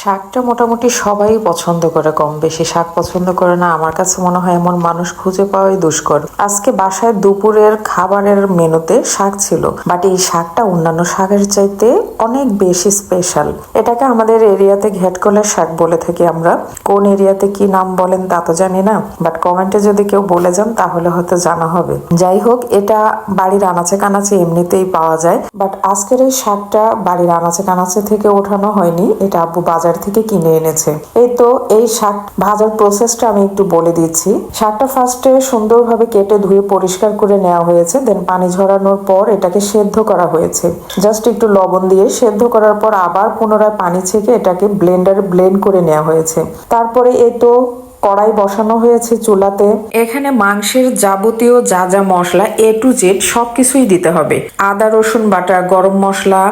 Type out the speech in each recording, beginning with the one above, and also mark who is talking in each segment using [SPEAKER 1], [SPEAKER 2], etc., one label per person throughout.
[SPEAKER 1] শাকটা মোটামুটি সবাই পছন্দ করে, কম বেশি শাক পছন্দ করে না আমার কাছে মনে হয় এমন মানুষ খুঁজে পাওয়াই দুষ্কর। আজকে বাসায় দুপুরের খাবারের মেনুতে শাক ছিল, বাট এই শাকটা অন্যান্য শাকের চাইতে অনেক বেশি স্পেশাল। এটাকে আমাদের এরিয়াতে ঘেটকলের শাক বলে থাকি আমরা। কোন এরিয়াতে কি নাম বলেন তা তো জানি না, বাট কমেন্টে যদি কেউ বলে যান তাহলে হয়তো জানা হবে। যাই হোক, এটা বাড়ির আনাচে কানাচে এমনিতেই পাওয়া যায়, বাট আজকের এই শাকটা বাড়ির আনাচে কানাচে থেকে ওঠানো হয়নি, এটা আব্বু বাজার থেকে কিনে এনেছে। এই তো এই শাক ভাজার প্রসেসটা আমি একটু বলে দিচ্ছি। শাকটা ফার্স্টে সুন্দরভাবে কেটে ধুয়ে পরিষ্কার করে নেওয়া হয়েছে, দেন পানি ঝরানোর পর এটাকে সেদ্ধ করা হয়েছে। জাস্ট একটু লবণ দিয়ে সেদ্ধ করার পর আবার পুনরায় পানি ছেঁকে এটাকে ব্লেন্ডারে ব্লেন্ড করে নেওয়া হয়েছে। তারপরে এই তো কড়াই বসানো হয়েছে চুলাতে। এখানে মাংসের যাবতীয় যা যা মশলা A to Z সবকিছুই দিতে হবে। আদা রসুন বাটা, গরম মশলা,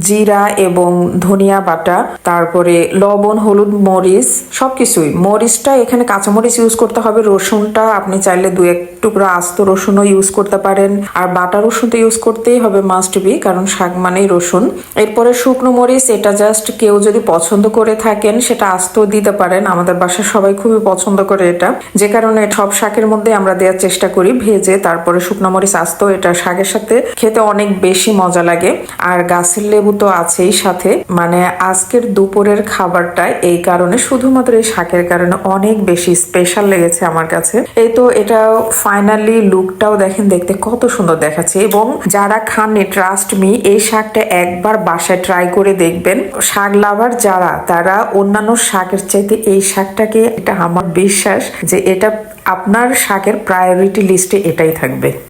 [SPEAKER 1] জিরা এবং ধনিয়া বাটা, তারপরে লবণ, হলুদ, মরিচ, সবকিছুই। মরিচটা এখানে কাঁচামরিচ ইউজ করতে হবে, রসুনটা আপনি চাইলে দু এক টুকরো আস্ত রসুনও ইউজ করতে পারেন, আর বাটা রসুন তো ইউজ করতেই হবে, মাস্ট বি, কারণ শাক মানেই রসুন। এরপরে শুকনো মরিচ, এটা জাস্ট কেউ যদি পছন্দ করে থাকেন সেটা আস্ত দিতে পারেন। আমাদের বাসার সবাই খুবই পছন্দ করে এটা, যে কারণে সব শাকের মধ্যে আমরা দেওয়ার চেষ্টা করি ভেজে। তারপরে শুকনো মরিচ আস্ত, এটা শাকের সাথে খেতে অনেক বেশি মজা লাগে। আর গাছের লেবু তো আছেই সাথে। মানে আজকের দুপুরের খাবারটা এই কারণে, শুধুমাত্র এই শাকের কারণে অনেক বেশি স্পেশাল লেগেছে আমার কাছে। এই তো এটা ফাইনালি লুকটাও দেখেন, দেখতে কত সুন্দর দেখাচ্ছে। এবং যারা খাননি, ট্রাস্ট মি, এই শাকটা একবার বাসায় ট্রাই করে দেখবেন। শাক লাভার যারা, তারা অন্যান্য শাকের চাইতে এই শাকটাকে, এটা আমার বিশ্বাস যে এটা আপনার শাকের প্রায়োরিটি লিস্টে এটাই থাকবে।